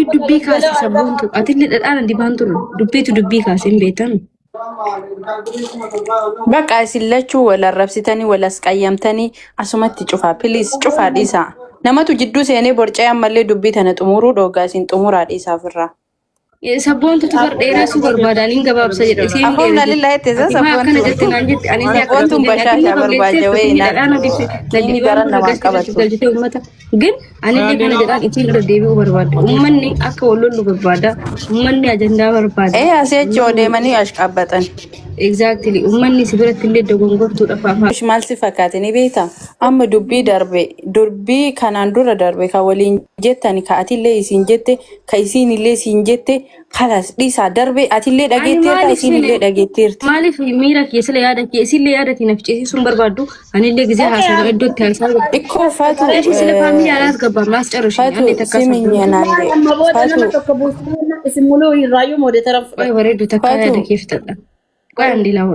dubbii kaase sabboontu atillee dhadhaan dibaantu dubbiitu dubbii kaase hin beektan. Bakka isin lachuu wal arrabsitanii wal asqayyamtanii asumatti cufaa please cufaa dhiisaa. Namatu jidduu seenee borcee ammallee dubbii tana xumuruu dhoogaa isin xumuraa dhiisaaf irraa. Sabboontu bardheeressuu barbaadaniin gabaabsa jedha. Afoon lillahi teessa sabboontu. Sabboontu bashaashaa barbaaja wayinaan. Inni garan namaan qabatu. Gin anillee kana jedhaan ittiin dura deebi'uu barbaada. Uummanni akka wal lollu barbaada. Uummanni ajandaa barbaada. Asii achi yoo deemanii ashqabbatan. Exactly. Uummanni si biratti illee dogongortuudha fa'aa. Maal si fakkaate ni beektaa? Amma dubbii darbe dubbii kanaan dura darbe ka waliin jettani ka atillee isin jette ka isinillee isin jette kalas dhiisaa darbe atillee dhageetteerta isinillee dhageetteerti. Maaliif miira keessaa yaada keessillee yaada tiin afceesisuun barbaaddu anillee gizee haasaa iddootti haasaa. Ikkoo faatu. Sila faamilii alaas gabbaa maas carrashin. Faatu siminya naande. Faatu. Isimuluu irraayyuu moodeetara. Bareedu takka yaada keessadha.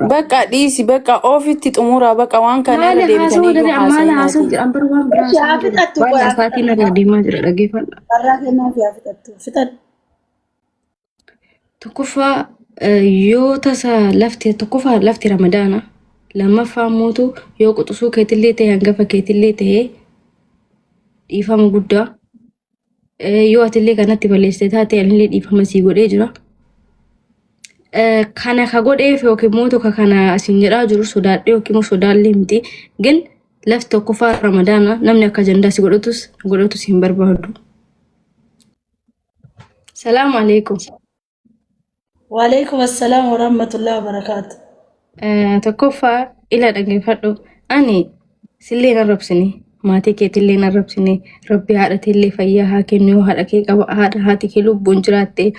Bakka dhiisi bakka ofitti xumuraa bakka waan kana irra deebitanii tokkoffaa yoo tasa lafti ramadaana lammaffaa mootu yoo quxusuu keetillee ta'e hangafa keetillee ta'e dhiifama guddaa yoo atillee kanatti balleessite taate anillee dhiifama sii godhee jira. Kana ka godheef yookiin mootu kana asin jedhaa jiru sodaadhee yookiin sodaallee miti gin lafti tokkoffaa ramadaana namni akka ajandaa si godhatus hin barbaadu. Salaamu alaikum. Waalaikum assalaam warahmatullahi wabarakatuh. Tokkoffaa ila dhaggeeffadhu ani sillee nan rabsine maatii keetillee nan rabsine rabbi haadhatillee fayyaa haa kennu yoo haadha kee qaba haati kee lubbuun jiraatte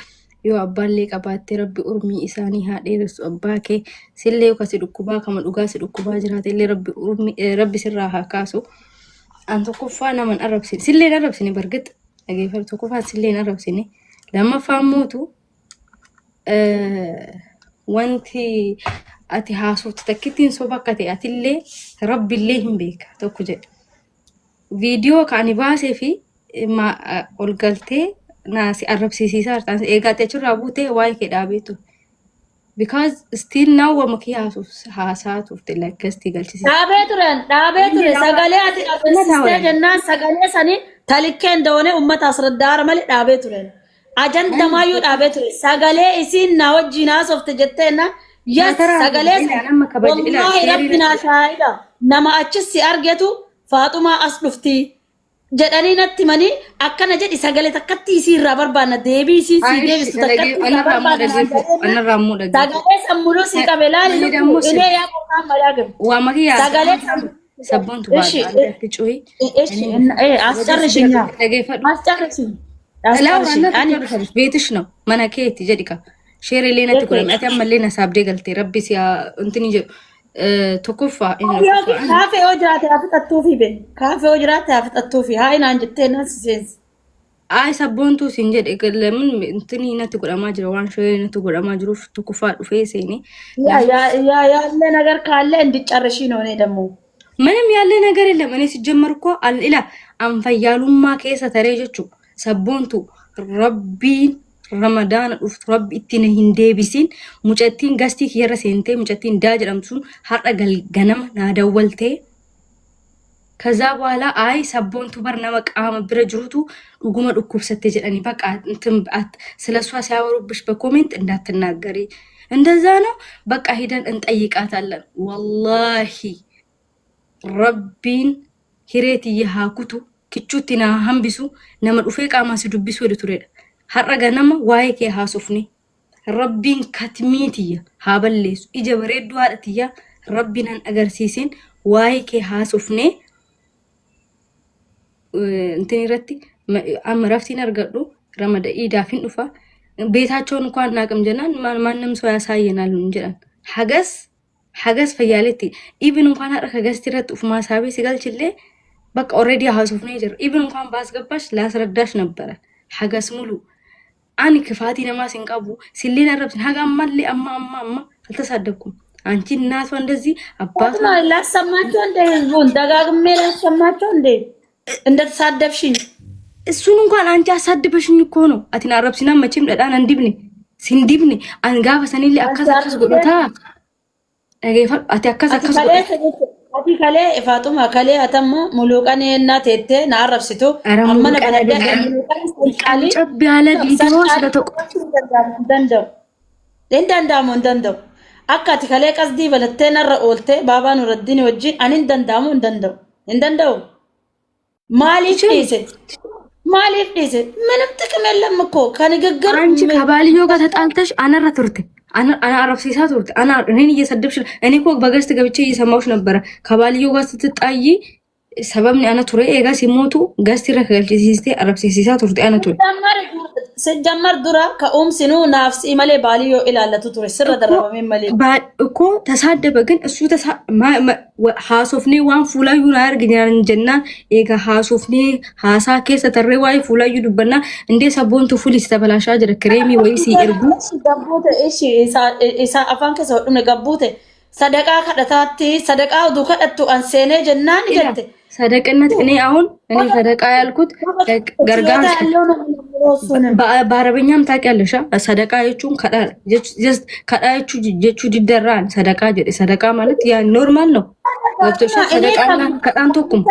yoo abbaallee qabaatte rabbi urmii isaanii haa dheeressu abbaa kee sillee yookaan si dhukkubaa kama dhugaa si dhukkubaa jiraatellee rabbi sirraa haa kaasu. An tokkoffaa naman arrabsine sillee nan rabsine bargata dhaggeeffadhu tokkoffaa sillee nan rabsine lammaffaa mootu wanti ati haasuutti takkittiin soba akka ta'e atillee rabbillee hin beeka tokko jedhe. Viidiyoo kaani baasee fi ol galtee naasi arrabsiisisaa hartaan eegaatee achirraa buutee waa'ee kee dhaabeetu. Because still now wamakii haasaa turte like gasti galchisiisa. Dhaabee ture sagalee ati dhaabsistee jennaan sagalee sanii talikkeen doonee uummata asraddaara malee dhaabee ture. Ajantamayyuu dhaabee ture sagalee isiin na wajjin haasofte jetteena yes sagalee wallahi rabbinaa shaahida nama achis si argetu Faaxumaa as dhufti jedhanii natti manii akkana jedhi sagalee takkatti isii irraa barbaanna deebii isiin si deebistu takkatti anarraa muudha sagalee sammuluu si qabe laali ilee yaa qotaan madaa gabu waa makiyyaa sagalee sabboontu baadhaatti cuhi as carrishinya as carrishinya ቤትሽ ነው መነኬት ጀዲካ ሼር ሌነት ኩለም አታ መለና ሳብዴ ገልቴ ረቢ ሲያ እንትን ይጀ ተኮፋ ካፌ ወጅራት ያፍጠቱፊ በ ካፌ ወጅራት ያፍጠቱፊ ሃይና እንጀቴና ሲሴንስ አይ ሰቦንቱ ሲንጀድ ለምን እንትን ይነት ኩለማ ጅሮ ዋን ሼር ይነት ኩለማ ጅሮ ተኮፋ ዱፌ ሴኒ ያለ ነገር ካለ እንድጨርሺ ነው እኔ ደግሞ ምንም ያለ ነገር የለም እኔ ሲጀመር እኮ አልኢላ አንፈያሉማ ከሰ ተረጀቹ sabboontu rabbiin ramadaana dhuftu rabbi ittiin hin deebisin mucattiin gastii kiyarra seentee mucattiin daa jedhamtuun har'a ganama naa dawwaltee kazaa bኋላ አይ sabboontu bar nama qaama bira jirutu dhuguma dhukkubsatte jedhanii በቃ እንትን ስለሷ ሲያወሩብሽ በኮሜንት እንዳትናገሪ እንደዛ ነው በቃ ሄደን እንጠይቃታለን ወላሂ ረቢን ሂሬት ይሃኩቱ kichuutti na hambisu nama dhufee qaama si dubbisu wada turedha har'a ganama waa'ee kee haasofne rabbiin katmiitiya haa balleessu ija bareedduu haadhatiyya rabbiin an agarsiisin waa'ee kee haasofne እንትን irratti amma raftiin argadhu ramada iidaafin dhufa beetachoon እንኳን እናቅም ጀናን ማንም ሰው ያሳየናል እንጀራን ሀገስ ፈያለቲ ኢቭን እንኳን አረ ከገስት ይረጥ ኡፍ ማሳቤ ሲጋልችለ በቃ ኦሬዲ ሀሱፍ ነው ይጀር ኢቭን እንኳን ባስገባሽ ላስረዳሽ ነበር ሐገስ ሙሉ አኒ ክፋቲ ነማስ እንቀቡ ሲሊና ረብስን ሀጋ ማለ አማ አልተሳደብኩም አንቺ እናቷ እንደዚህ አባቷ ላሰማቸው እንደ ህዝቡን ደጋግሜ ላሰማቸው እንደ ተሳደብሽኝ እሱን እንኳን አንቺ አሳድበሽኝ እኮ ነው አቲና አረብሲና መቼም ደዳን እንዲብኒ ሲንዲብኒ አንጋባ ሰኒሊ አካሳክስ ጎታ አቲ አካሳክስ ati kalee Faatuma kalee atammo muluqan ennaa teette na arrabsitu amma na banadde muluqan ጨብ ያለ ቪዲዮ danda'amu hin danda'u akka ati kalee qasdii balattee narra oolte baabaa nuraddiin wajjin ani hin danda'amu hin danda'u maaliif dhiise ምንም ጥቅም የለም እኮ ከንግግር አንቺ ከባልዮ ጋር ተጣልተሽ አነራ ትርቴ አና አረብሲሳ ትርቴ አና እኔን እየሰደብሽ እኔ እኮ በገስት ገብቼ እየሰማሁሽ ነበረ ከባልዮ ጋር ስትጣይ ሰበብኒ አና ቱሬ ኤጋ ሲሞቱ ገስት ረከልቲ ሲስቴ አረብሲሳ ትርቴ አና ቱሬ ሲጀመር ዱራ ከኡምሲኑ ናፍሲ መሌ ባልዮ ኢላለቱ ቱሬ ስረ ደረበ መሌ እኮ ተሳደበ ግን እሱ ሃሶፍኔ ዋን ፉላዩ ናርግኛን ጀና ኤጋ ሃሶፍኔ ሃሳ ከሰ ተሬ ዋይ ፉላዩ ዱበና እንዴ ሰቦንቱ ፉሊስ ተበላሻ ጀረ ክሬሚ ወይሲ እርጉ ገቡተ እሺ ኢሳ አፋን ከሰ ወዱነ ገቡተ ሰደቃ ከደታቲ ሰደቃ ዱ ከደቱ አንሴኔ ጀናን ጀተ ሰደቅነት እኔ አሁን እኔ ሰደቃ ያልኩት ገርጋር በአረበኛም ታውቂያለሽ ሰደቃ የቹን ከዳይቹ ጀቹ ዲደራን ሰደቃ ጀዲ ሰደቃ ማለት ያ ኖርማል ነው ወጥቶሽ ሰደቃና ከዳን ተኩም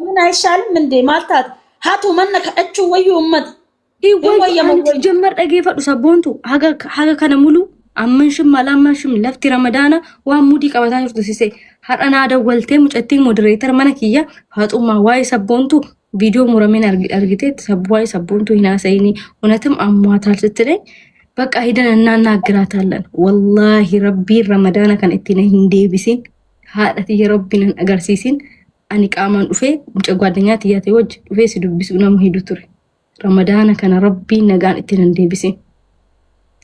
ምን አይሻልም እንዴ ማልታት ሀቱ መነ ከእቹ ወይ ኡመት ይወይ ጀመር ደገ ፈዱ ሰቦንቱ ሀገ ከነ ሙሉ አመንሽም አላመንሽም ለፍቲ ረመዳና ዋሙዲ ቀባታን ፍቱ ሲሴ ሀረና ደወልቴ ሙጨቲ ሞዴሬተር መነኪያ ፋጡማ ዋይ ሰቦንቱ ቪዲዮ ሙረሜን አርግቴ ሰብዋይ ሰቦንቱ ሂናሰይኒ እውነትም አሟታል ስትለኝ በቃ ሄደን እናናግራታለን ወላሂ ረቢ ረመዳና ከን እቲነ ሂንዴቢሲን ሀደት የረቢንን አገርሲሲን አኒ ቃማን ዱፌ ሙጨ ጓደኛት ያቴ ወጅ ዱፌ ሲዱብስ ነው ሄዱ ቱሪ ረመዳና ከን ረቢ ነጋን እቲነ ሂንዴቢሲን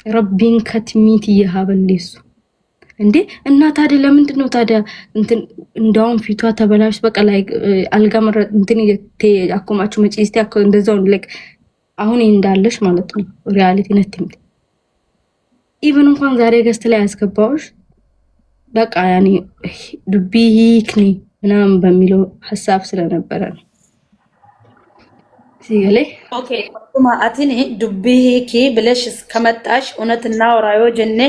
ረቢን ከትሚት ይሃበልሱ እንዴ እና ታዲያ ለምንድን ነው ታዲያ እንትን እንዳውም ፊቷ ተበላሽ በቃ ላይ አልጋ መረ እንትን አኮማችሁ መጪስቲ አኮ እንደዛው ላይክ አሁን እንዳለሽ ማለት ነው ሪያሊቲ ነትም ኢቭን እንኳን ዛሬ ገስት ላይ ያስገባውሽ በቃ ያኔ ዱቢ ሂክኒ ምናምን በሚለው ሐሳብ ስለነበረ ነው ሲገለ ኦኬ ማ አቲኒ ዱቢ ሂኪ ብለሽ ከመጣሽ እውነትና ወራዮ ጀኔ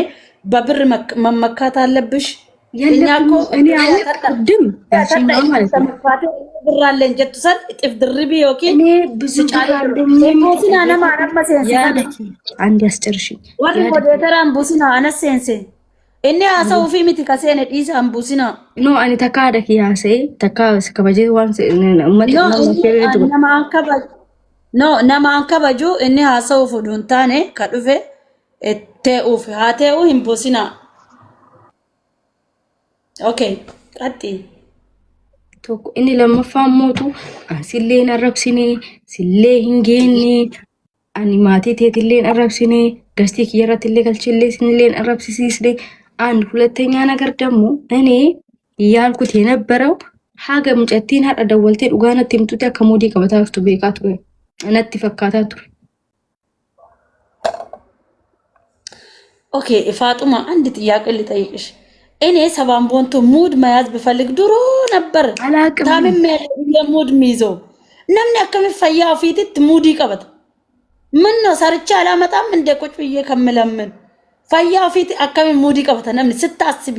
በብር መመካት አለብሽ እኛኮ እኔ አልቀድም ያሽኛው ማለት ነው ብር አለን ጀቱሰል ጥፍ ድርቢ ኦኬ እኔ ብዙ ጫላልኝ ቡሲና ነማ አነመሰንሰ አንድ ያስጨርሽ ወር ሞዴተራን ቡሲና አነሰንሰ እኔ አሰው ፊሚቲ ከሰነ ዲሳ አንቡሲና ኖ አኒ ተካደ ያሴ ተካስ ከበጀ ዋንስ ኡመት ነማ አንከበጁ እኔ አሰው ፉዱንታኔ ከዱፌ እቴኡፍ ሃቴኡ ሂምቡሲና ኦኬ ቀጢ ቶኮ እኔ ለመፋሞቱ ሲሌን አረብሲኔ ሲሌ ሂንጌኒ አኒ ማቲ ቴትሌን አረብሲኔ ገስቲ ከየራትሌ ከልችሌ ሲሌን አረብሲሲስዴ አንድ ሁለተኛ ነገር ደግሞ እኔ ያልኩት የነበረው ሀገ ሙጨቲን ሀዳ ደወልቴ ዱጋነት ትምጡት ከሞዲ ከበታፍቱ ቤካቱ እነት ፈካታቱ ኦኬ ፋጡማ አንድ ጥያቄ ልጠይቅሽ እኔ ሰባን ቦንቶ ሙድ መያዝ ብፈልግ ድሮ ነበር ታምም የሙድ ሚዞ ነምን ያከም ፈያው ፊት ሙዲ ቀበት ምን ነው ሰርቻ አላመጣም እንደ ቁጭ ብዬ ከመለምን ፈያው ፊት አከም ሙዲ ቀበት ነምን ስታስቢ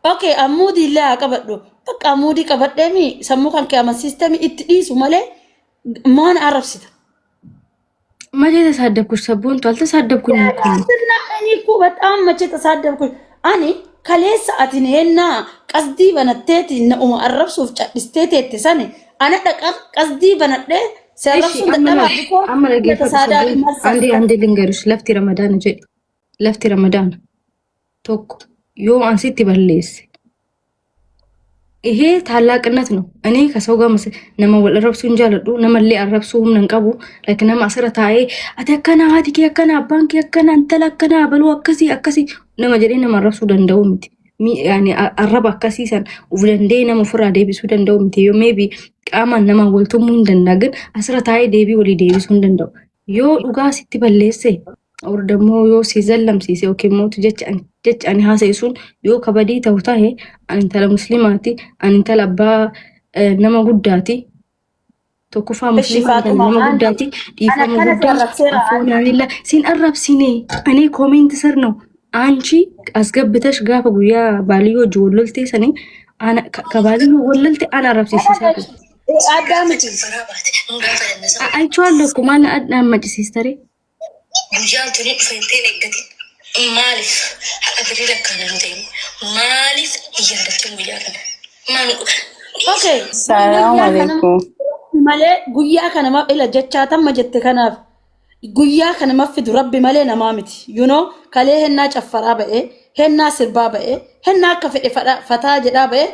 ኦኬ አሙዲ ላ ቀበዶ በቃ ሙዲ ቀበደሚ ሰሙ ካን ከመ ሲስተም ኢትዲሱ ማለ ማን አረብሲታ ማጀ ተሳደብኩሽ ሰቦንቱ አልተሳደብኩኝ እኮ በጣም መቼ ተሳደብኩሽ አኔ ከሌስ አትኔና ቀስዲ በነቴት ነው አረብሱፍ ጨድስቴት ተሰነ አነ ደቀ ቀስዲ በነደ ሰረሱ ተጠባብቆ ተሳዳብ አንዴ ልንገርሽ ለፍቲ ረመዳን ጀ ለፍቲ ረመዳን ቶክ ዮ አንሲት ይበልስ ይሄ ታላቅነት ነው እኔ ከሰው ጋር ነመወል ረብሱ እንጃለዱ ነመለ አረብሱም ነንቀቡ ለከነ ማሰረታዬ አተከና አቲኪ አከና ባንክ አከና እንተላከና በሉ አከሲ ነመጀሪ ነመረብሱ ደንደው ምት ያኒ አረብ አከሲ ሰን ወለንዴ ነመፍራ ዴቢሱ ደንደው ምት ዮ ሜቢ ቃማ ነመወልቱም እንደናገን አሰረታዬ ዴቢ ወሊ ዴቢሱ ደንደው ዮ ዱጋ ሲትበለሰ ኦር ደሞ ዮ ሲዘለም ሲሴ ኦኬ ሞት ጀች አኒ ሀሰይሱን ዮ ከበዲ ተውታሄ አንተ ለሙስሊማቲ አንተ ለባ ነማ ጉዳቲ tokkoffaa Ishi musliimaa kan Faatuma nama maal guddaati ana dhiifama kana guddaa jarrabseera afoonanilla siin arrabsine ani koomenti sir ነው አንቺ አስገብተሽ ጋፈ ጉያ ባልዮ ጆሎልቴ ሰኒ አና ከባልዮ ወለልቴ አና አረብሲሲሳት አዳምጪ አይቼዋለሁ እኮ ማን አዳመጪ ሲስተሬ ጉያን ቱኒ ፈንቴ ነገቲ ማሊፍ አብሪ ለካና ነው ደም ማሊፍ ይያደችም ጉያከና ማን ኦኬ ሰላም አለይኩም malee guyyaa kana ma ila jechaatamma jette kanaaf guyyaa kana maffidu rabbi malee namaa miti you know kalee hennaa caffaraa ba'e hennaa sirbaa ba'e hennaa akka fedhe fataa jedhaa ba'e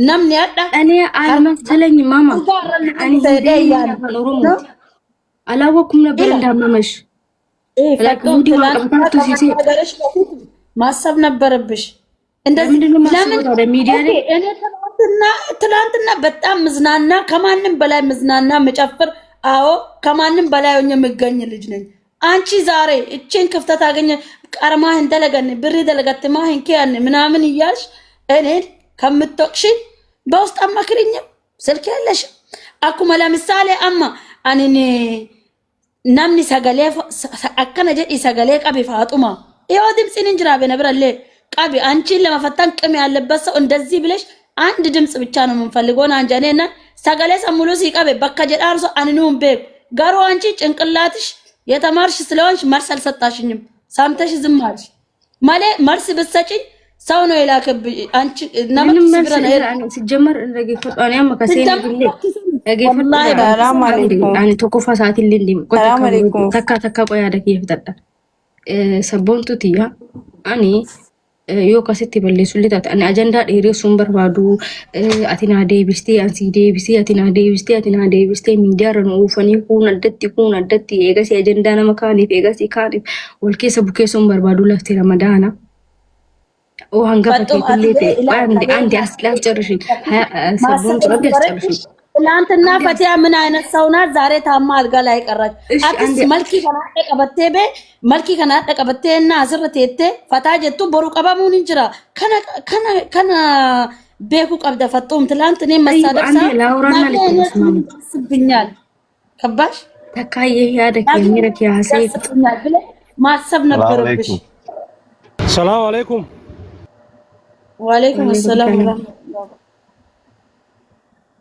namni hadha እኔ አልመሰለኝ ማማ እኔ ኦሮሞ አላወኩም ነበር እንዳመመሽ ማሰብ ነበረብሽ እንደዚህ ለምን ሚዲያ ላይ ትላንትና በጣም ምዝናና ከማንም በላይ ምዝናና መጨፍር አዎ ከማንም በላይ ሆኜ የምገኝ ልጅ ነኝ አንቺ ዛሬ እቺን ክፍተት አገኘ ቀርማህ እንደለገን ብሪ ደለገትማህ እንኪያን ምናምን ይያልሽ እኔ ከምትወቅሽ በውስጥ አማክሪኝ ስልክ ያለሽ አኩማ ለምሳሌ አማ አንኔ namni sagalee akkana jedhi sagalee qabi Faatuma yoo dimtsiin injira በነብራለ ቀቢ አንቺን ለመፈተን ቅም ያለበት ሰው እንደዚህ ብለሽ አንድ ድምጽ ብቻ ነው የምንፈልገው አንጀኔና ሰጋሌ ሰሙሉ ሲቀበ በከጀ ዳርሶ አንኑም ቤክ ጋሮ አንቺ ጭንቅላትሽ የተማርሽ ስለሆንሽ መልስ አልሰጣሽኝም ሳምተሽ ዝም አልሽ ማለት መልስ ብትሰጪኝ ሰው ነው የላከብ አንቺ ነምን ሲብረና ሲጀመር እንደገፈጥ አኔ ማከሰኝ ቢል እንደገፈጥ ሰላም አለይኩም አኔ ተቆፋ ሰዓት ልንዲም ተካ ተካ ቆያ ደክ ይፈጠጣ ሰቦንቱቲያ አኔ yoo kasitti balleessullee taate ani ajandaa dheeressuun barbaadu atinaa deebistee ansii deebisee atinaa deebistee miidiyaarra nu oofanii kun addatti eegasii ajandaa nama kaaniif eegasii kaaniif wal keessa bukeessuun barbaadu laftee ramadaana oo hanga fakkeetillee ta'e anti as ጨርሽ ሰቦን ጥረብ ያስጨርሽ ትላንትና ፈቲያ ምን አይነት ሰው ናት ዛሬ ታማ አልጋ ላይ ቀረች አክስ መልኪ ከናጠ ቀበቴ በ መልኪ ከናጠ ቀበቴና አስርቴቴ ፈታ ጀቱ ቦሩ ቀባሙን እንጅራ ከነ ቤኩ ቀብደ ፈጡም ትላንት እኔ መሳደብሳ ማስብኛል ከባሽ ተካየ ያደክ የሚረክ ያሰይ ማሰብ ነበርብሽ ሰላም አለይኩም ወአለይኩም ሰላም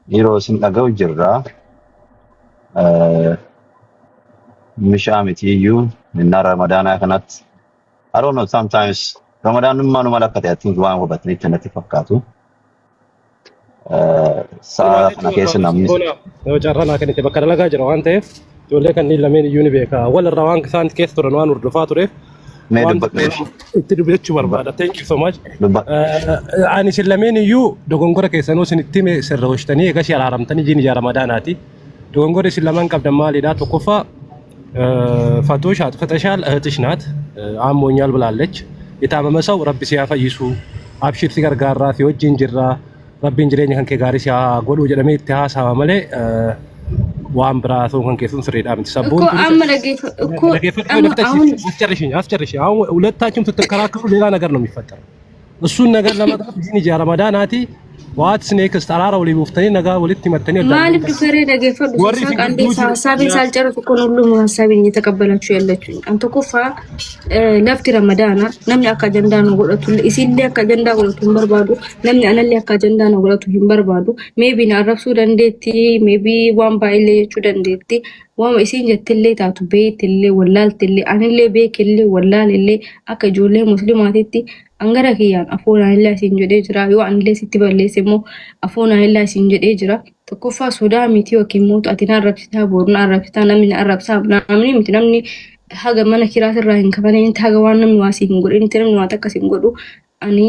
yeroo isin dhaga'u jirra mishaa miti iyyuu innaa ramadaanaa kanatti I don't know sometimes ramadaanummaa nu mala akka ta'e ati waan hubatanitti natti fakkaatu sa'a kana keessa namni carraa naa kennite bakka dalagaa jira waan ta'eef ijoollee kanneen lameen iyyuu ni beeka walirraa waan isaan keessa turan waan hordofaa tureef mee dubbadheef itti dubbachuu barbaada thank you so much ani isin lameen iyyuu dogongora keessanuu isin itti sirra hojjetanii eegas araaramtanii jiin ija ramadaanaati dogongora isin lamaan qabdan maalidha tokkoffaa ፋቶሽ አጥፍተሻል እህትሽ ናት አሞኛል ብላለች የታመመ ሰው ረቢ ሲያፈይሱ አብሽር ሲገርጋራ ሲወጅን ጅራ ረቢን ጅሬኝ ከንኬ ጋሪ ሲያጎሉ ጀደሜ ኢትሃሳ ማለ ዋን ብራቶ ከንኬ ሱን ፍሬዳ ምትሰቡን እኮ አስጨርሽኝ አሁን ሁለታችሁም ስትከራከሩ ሌላ ነገር ነው የሚፈጠረው እሱን ነገር ለማጥፋት ጂኒ ጃ ረመዳናቲ ዋት ስኔክስ ተራራው ላይ ወፍተኝ ነገ ወልት ይመተኝ ማለት ፍሬ ደገፈ ዱሳቅ አንዴ ሐሳቤን ሳልጨርስ እኮ ነው ሁሉም ሐሳቤን እየተቀበላችሁ ያላችሁ አንተ ኮፋ ለፍቲ ረመዳና ነምን አካጀንዳ ነው ወለቱ ኢሲሊ አካጀንዳ ወለቱ በርባዱ ነምን አነሊ አካጀንዳ ነው ወለቱ በርባዱ ሜቢ ናረፍሱ ደንዴቲ ሜቢ ዋን ባይሌ የቹ ደንዴቲ ዋም ኢሲን ጀትሌ ታቱ ቤትሌ ወላልትሌ አንሌ ቤክሌ ወላልሌ አከጆሌ ሙስሊማቲቲ angara kiyan afona illa sin jode jira yo anle sitti balleesse mo afona illa sin jode jira tokkofa soda miti yokin moto atina rabsita borna rabsita namni arabsa namni miti namni haga mana kiraat irraa hin kabane inta haga waan namni wasi hin godin inta namni waan takka sin godu ani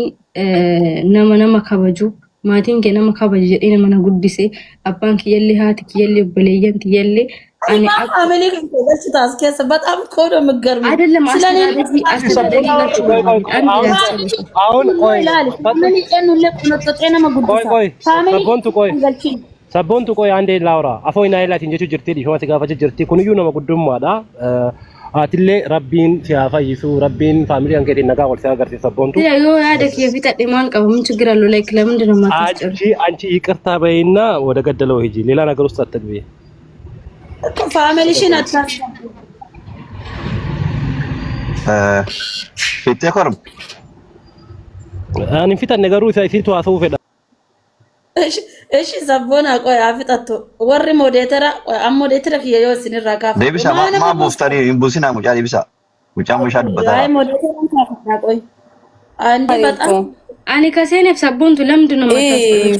nama kabaju maatiin ke nama kabaje jedhe nama na guddise abbaan kiyalli haati kiyalli obboleeyyan kiyalli ani አሜሪካ ከደስታስ ከሰ በጣም ኮዶ መገርም አይደለም አስተዳደሪ አሁን ቆይ ሰቦንቱ ቆይ አንዴ ላውራ አፎይና ይላት እንጀቹ ጅርቲ ዲሾት ጋፋች ጅርቲ ኩንዩ ነው መጉዱማዳ አትሌ ረቢን ሲያፋይሱ ረቢን ፋሚሊ አንገቴ ነጋ ወልሳ ጋር ሰቦንቱ ዮ ያደክ የፊት አጥማን ቀበ ምን ችግር አለው ላይክ ለምንድን ነው ማታስጨርሽ አንቺ ይቅርታ በይና ወደ ገደለው ሂጂ ሌላ ነገር ውስጥ አትግቢ Faamilishin akkas. Fittee korm. Ani fitanne garuu isa isiitu haasa'uu fedha. Ishi sabboona qoy afixattu warri modeetara modeetara kiyya yoo isinirraa kaafu. Deebisa maa buuftanii hin buusinaa mucaa deebisa. Mucaan meeshaa dubbataa. Ay modeetara kaafadhaa qoy. Andi baxaan. Ani kaseeneef sabboontu lamdu nama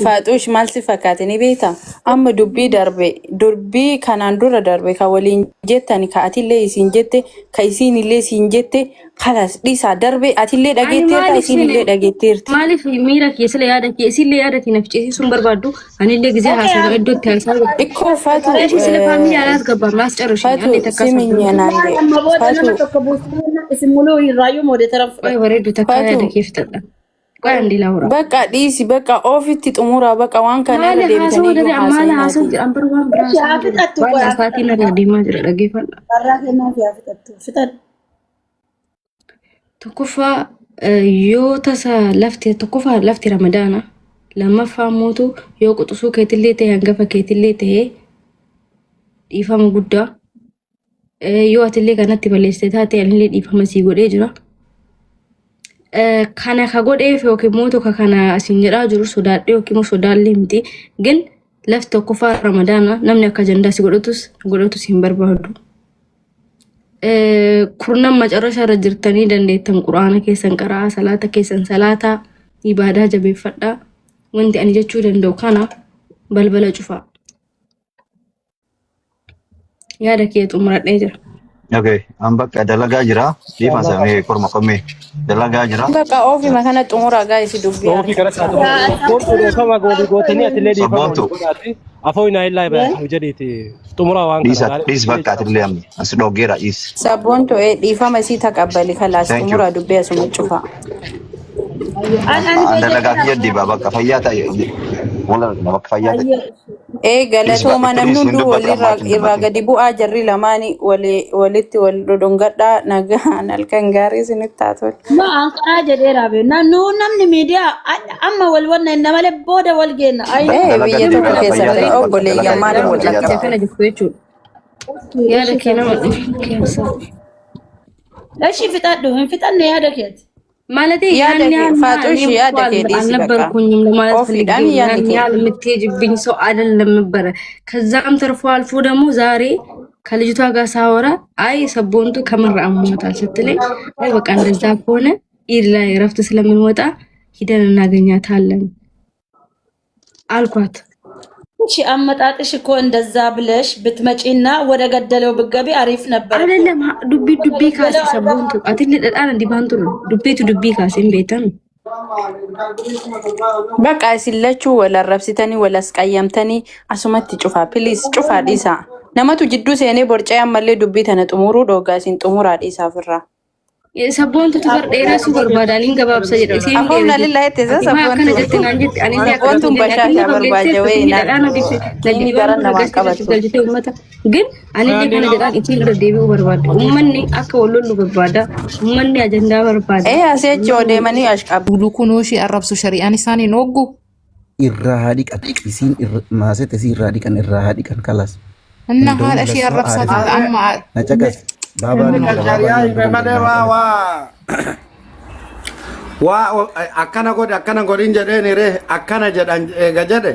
Faaxuush maal si fakkaate ni beektaa? Amma dubbii kanaan dura darbe ka waliin jettani ka atillee isin jette ka isinillee isin jette kalas dhiisaa darbe atillee dhageetteerta isinillee dhageetteerti. maaliif miira kee sila yaada kee isillee yaada kee nafciisuun barbaaddu anillee gizee haasawaa iddootti haasaa Ikkoo Faatu sila faamilii alaas gabbaa maas carrushi ani takka siminyanaalle Amma booda nama tokko buusuun isin muluu irraayyuu modeetara fudhatu. bareeddu takka yaada kee fitadha qoy andi laawura bakka dhiisi bakka ofitti xumuraa bakka waan kana irra maali haasawaa deebitanii dade ammaala haasawaa jedhan bar waan biraa Yaa fixattu qoy. waan asaatiin irraa deemaa jira dhageeffadha Barraa kennaa fi yaa fixattu. Fixadhu. tokkoffaa yoo tasa tokkoffaa lafti ramadaana lammaffaa mootu yoo quxusuu keetillee ta'e hangafa keetillee ta'e dhiifama guddaa yoo atillee kanatti balleessite taate anillee dhiifama sii godhee jira. Kana ka godheef yookiin mootu ka kana asin jedhaa jiru sodaadhee yookiin sodaallee miti gin lafti tokkoffaa ramadaana namni akka jandaa si godhatus hin barbaadu. Kurnan macarrasha irra jirtanii dandeettan quraana keessan qaraa salaata keessan salaataa ibaadaa jabeeffadhaa wanti ani jechuu danda'u kana balbala cufaa yaada kee xumuradhee jira. Okay, an bakka dalagaa jira. Dhiifama samee korma qommee dalagaa jira. bakka ofima kana xumuraa gaa'isi dubbii Ofii kana saatu. Gootuu kama gootanii atillee dhiifama Sabboontu. godhaati. Afoo inaa illaa ibrahim jedhiiti. Xumuraa waan kana. Dhiis bakka atillee amma as dhoggeera dhiis. sabboon to'ee dhiifama isii taqabbali kalaas Thank you. xumuraa dubbii asuma cufaa. An dalagaa kiyya diba bakka fayyaa ta'e. Wala bakka fayyaa ta'e. Galatooma namni hunduu walirraa gadi bu'aa jarri lamaanii walitti wal dodongadhaa nagaan halkan gaarii isinitti haa tolu. No, an kanaa jedheera beekna. Namni miidiyaa amma wal wanna inna malee booda wal geenna. Biyya tokko keessatti obboleeyyan maaliif wal lakkisa? Kana jechuun jechuudha. Yaada kee nama keessaa. Eshi fixadhu hin fixanne yaada keeti. Malati Yaada kee Faaxuush yaada kee dhiisi bakka. Ofiidhaan yaada kee. የምትሄጅብኝ ሰው አይደለም ነበረ። ከዛም ተርፎ አልፎ ደግሞ ዛሬ ከልጅቷ ጋር ሳወራ አይ ሰቦንቱ ከምር አሟታል ስትለኝ አይ በቃ እንደዛ ከሆነ ኢድ ላይ ረፍት ስለምንወጣ ሂደን እናገኛታለን አልኳት። እሺ አመጣጥሽ እኮ እንደዛ ብለሽ ብትመጪና ወደ ገደለው ብትገቢ አሪፍ ነበር። አይደለም ዱቢ ካሴ ሰቦንቱ አትል ደዳን እንዲባንቱ ዱቤቱ ዱቢ ካሴን ቤተን Bakka isin lachuu wal arrabsitanii wal asqayyamtanii asumatti cufaa piliis cufaa dhiisaa. Namatu jidduu seenee borcee ammallee dubbii tana xumuruu dhoogaa isin xumuraa dhiisaa ofirraa. ሰቦንቱ ተፈርዴራሱ በርባዳኒን ገባብሰ ጀደ ሲን Afoon alilla ittisa sabboontu. Sabboontuun bashaashaa barbaaja wayinaa. Inni garan namaan qabatu. ግን አንዴ ከነ ጀዳን ኢቲን ረዴቢው በርባዳ ኡመኒ አከ ወሎሉ በርባዳ ኡመኒ አጀንዳ በርባዳ Asii deemanii ashqabu. Bulu kunuushi arrabsu shari'aan isaanii nooggu. irraa haadhiqan isiin maasete isii irraa dhiqan irraa haadhiqan kalas Inna haadha ishee arrabsaa amma na caqas baabaan akkana godhin jedheen iree akkana jedhan eega jedhe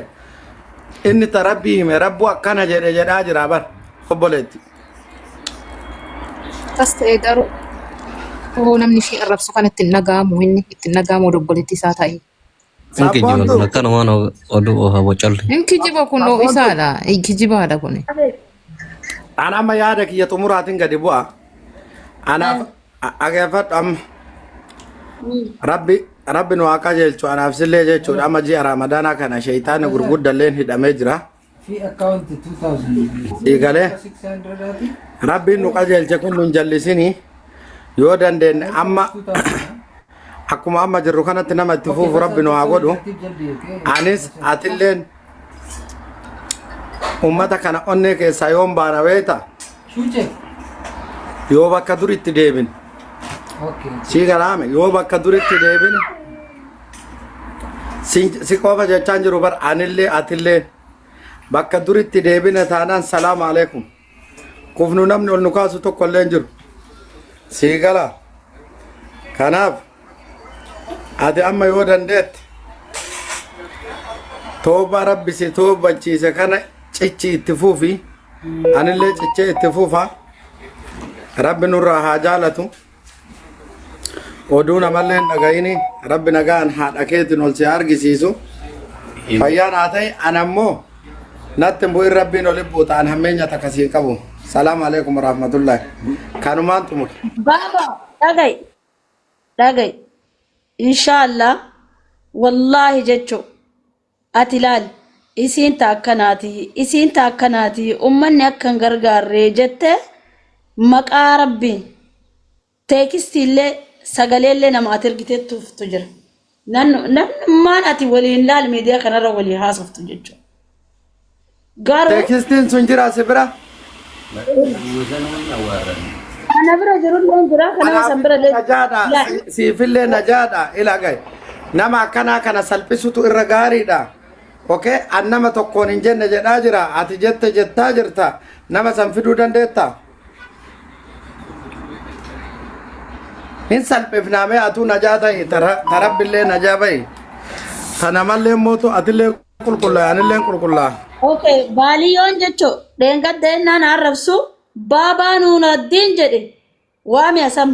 inni ta rabbii hime rabbu akkana jedhe jedhaa jira bar obboleetti. akkas ta'e garuu namni ishee arrabsu kan ittiin nagaamu inni ittiin nagaamu obboleetti isaa ta'e. Sabboontu akkanumaan oduu bocalle. Inni kijiba kun isaadha. Kijibaadha kun. an amma yaada kiyya xumuraatiin gadi bu'a. Anaaf ageeffadhu amma rabbi nu akka jechu anaaf sillee jechuudha amma ji'a ramadaanaa kana sheeytaani gurguddalleen hidhamee jira. Dhiigalee rabbiin nu qajeelche kun nun jallisini yoo dandeenye amma akkuma amma jirru kanatti nama itti fuufu rabbi nu haa godhu. Anis atilleen ummata kana onnee keessaa yoon baana beeta yoo bakka duritti deebin sii galaame yoo bakka duritti deebin si qofa jechaan jiru bar anillee atillee bakka duritti deebine taanaan salaamu alaikum kufnu namni ol nu kaasu tokko illee hin jiru sii gala kanaaf ati amma yoo dandeette tooba rabbi si toobachiise kana cichi itti fuufi anillee cichee itti fuufa rabbi nurraa haa jaalatu oduu namallee hin dhagayini rabbi nagaan haadha keetiin ol si argisiisu fayyaan haa ta'e anammoo natti bu'in rabbiin oli buuta an hammeenya takkasii qabu salaamu alaikum warahmatullahi kanumaan tumur Baba, dhagay. Inshallah, wallahi jecho. Ati laal, isiin taakkanaati, ummanni akkan gargaarree jette maqaa rabbiin teekistiillee sagaleellee namaati ergiteettuuftu jira. Namnummaan ati waliin laal miidiyaa kanarra walii haasoftu jechuudha. Garuu teekistiin sun jira si bira ana bira jirullee jira kana san bira najaadha siifillee najaadha ilagay nama akkanaa kana salphisutu irra gaariidha okay an nama tokkoon hin jenne jedhaa jira ati jettaa jirta nama san fiduu dandeetta hin salphifnaamee atuu najaa ta'i tarabbillee najaa ba'i tanamallee mootu atillee qulqullaa anillee qulqullaa okay baaliyoon jecho dheengaddeennaan arrabsu baabaa nuunaddiin jedhe waami asam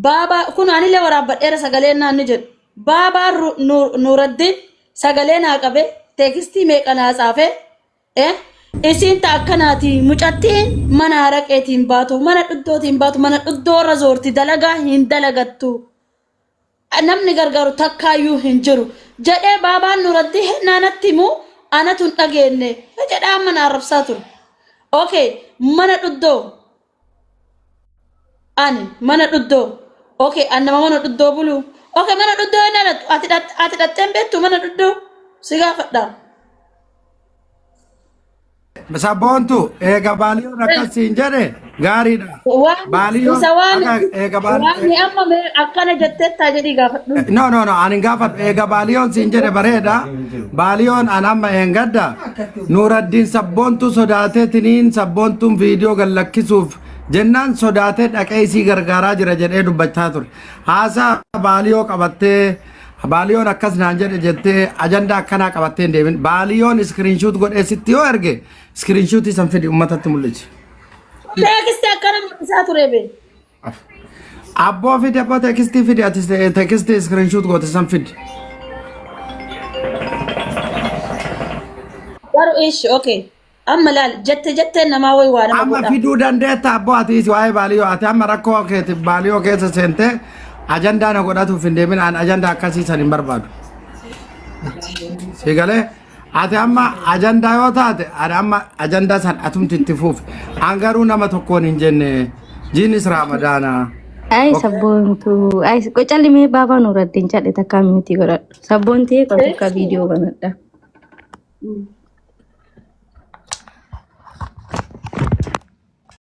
baabaa kun anillee waraabadheera sagaleen naanni jedhu baabaa nuuraddiin sagalee naa qabe teekistii meeqa naa xaafe isiin taakkanaati mucattiin mana haraqeetiin baatu mana dhuddootiin baatu mana dhuddoorra zoorti dalagaa hin dalagattu namni gargaaru takkaayyuu hin jiru jedhee baabaan nuuraddiin hennaanatti himuu anatun dhageenne jedhaa mana arrabsaa ture okay mana dhuddoo ani mana dhuddoo okay annama mana dhuddoo bulu okay mana dhuddoo nana ati dhatteen beektu mana dhuddoo si gaafadha Sabboontu eega baaliyoon akkasiin jedhe gaariidha. Baaliyoon eega baaliyoon amma akkana jetteettaa jedhii gaafadhu. No ani gaafadhu eega baaliyoon siin jedhe bareeda. Baaliyoon an amma eengadda Nuuraddiin sabboontu sodaateetiniin sabboontuun viidiyoo gallakkisuuf jennaan sodaatee dhaqee isii gargaaraa jira jedhee dubbachaa ture. Haasaa baaliyoo qabattee baaliyoon akkas naan jedhe jettee ajandaa akkanaa qabattee hin deemin. Baaliyoon iskiriinshuut godhee sitti yoo erge iskiriinshuutii san fidi uummatatti mul'ichi. Teekistii akkana mul'isaa ture bee. Abboo fidi abboo teekistii fidi ati teekistii iskiriinshuut goote san fidi. Garuu ishi okay. Amma laal jettee namaa wayi waa nama godha. Amma fiduu dandeetta abboo ati waa'ee baaliyoo ati amma rakkoo keeti baaliyoo keessa seentee ajandaa na godhatuuf hin deemin an ajandaa akkasii san hin barbaadu. Sigalee ati amma ajandaa yoo taate ani amma ajandaa san atumti itti fuufi. An garuu nama tokkoon hin jenne jiinis raamadaana. Ay sabboontu ay qocallimee baabaa Nuuraddiin jedhe takkaa miti godhadhu. Sabboontii qofa viidiyoo kanadha.